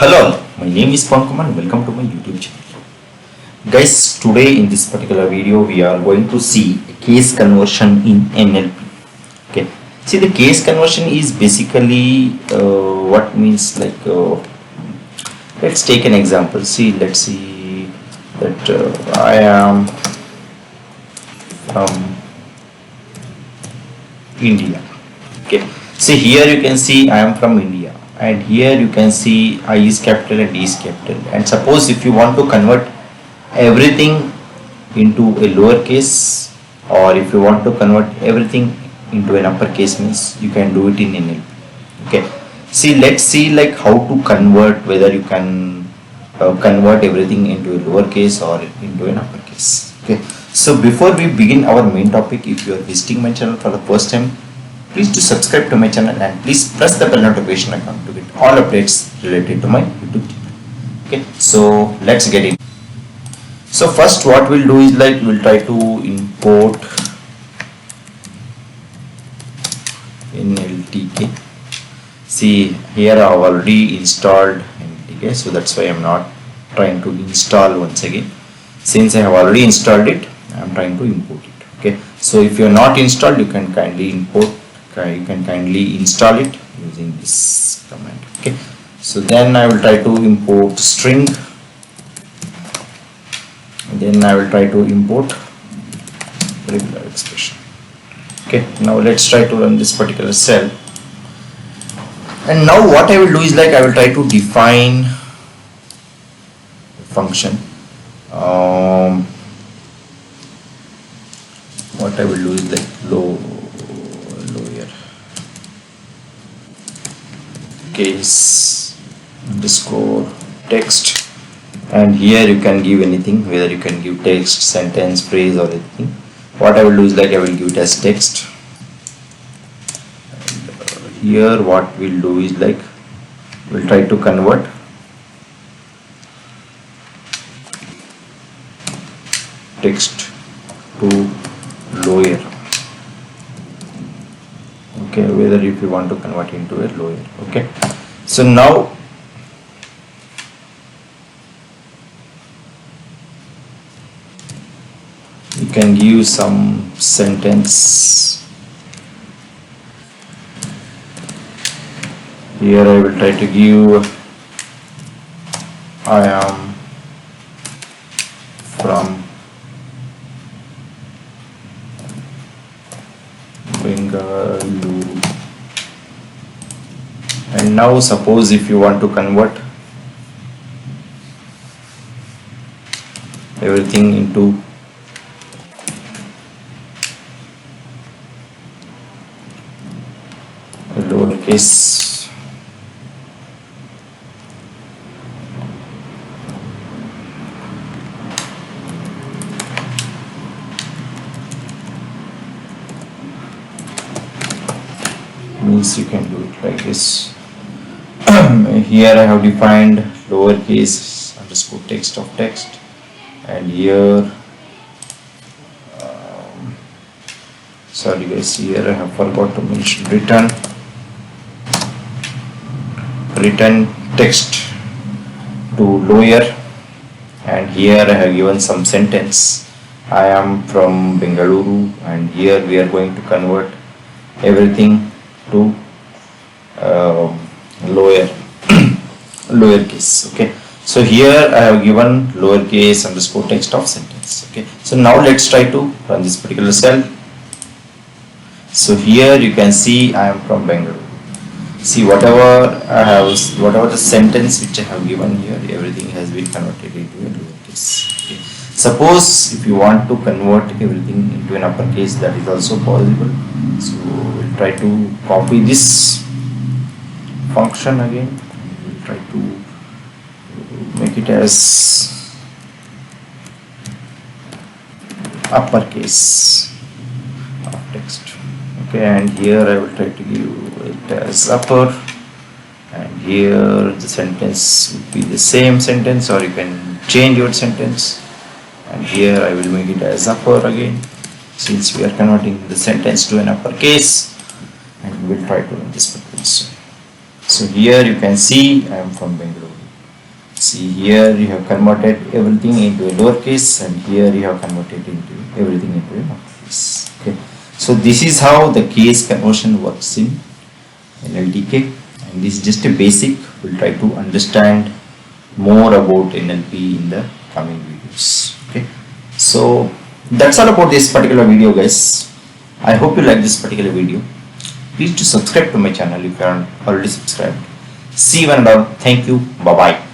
Hello, all. My name is Pavan Kumar and welcome to my YouTube channel. Guys, today in this particular video we are going to see a case conversion in NLP. Okay, see the case conversion is basically what means like let's take an example. Let's see that I am from India. Okay, see here you can see I am from India, and here you can see I is capital and E is capital. And suppose if you want to convert everything into a lowercase, or if you want to convert everything into an uppercase, means you can do it in NLP. Okay, see, let's see like how to convert, whether you can convert everything into a lowercase or into an uppercase. Okay, so before we begin our main topic, if you are visiting my channel for the first time, please do subscribe to my channel and please press the bell notification icon to get all updates related to my YouTube channel. Okay, so let's get in. So first what we'll do is like we'll try to import NLTK. See here I have already installed NLTK, so that's why I'm not trying to install once again. Since I have already installed it, I'm trying to import it. Okay, so if you're not installed, you can kindly install it using this command. Okay, so then I will try to import string, and then I will try to import regular expression. Okay, now let's try to run this particular cell, and now what I will do is like I will try to define a function. What I will do is like lower case underscore text, and here you can give anything, whether you can give text, sentence, phrase or anything. What I will do is like I will give it as text, and here what we'll do is like we'll try to convert text to lower. Okay, whether if you want to convert into a lower. Okay, so now you can give some sentence. Here I will try to give I am from Bengaluru. And now suppose if you want to convert everything into a lowercase, means you can do it like this. Here I have defined lowercase underscore text of text, and here sorry guys, here I have forgot to mention return text to lower, and here I have given some sentence. I am from Bengaluru, and here we are going to convert everything to lowercase. Okay, so here I have given lowercase underscore text of sentence. Okay, so now let's try to run this particular cell. So here you can see I am from Bengaluru. See, whatever the sentence which I have given here, everything has been converted into a lowercase. Okay, suppose if you want to convert everything into an uppercase, that is also possible. So we'll try to copy this function again. We'll try to make it as uppercase of text. Okay, and here I will try to give it as upper, and here the sentence would be the same sentence, or you can change your sentence, and here I will make it as upper again, since we are converting the sentence to an uppercase, and we will try to run this particular. So here you can see I am from Bengaluru. See, here you have converted everything into a lowercase, and here you have converted into everything into a uppercase. Okay, so this is how the case conversion works in NLTK, and this is just a basic. We'll try to understand more about NLP in the coming videos. Okay, so that's all about this particular video, guys. I hope you like this particular video. Please to subscribe to my channel if you aren't already subscribed. See you and all. Thank you. Bye bye.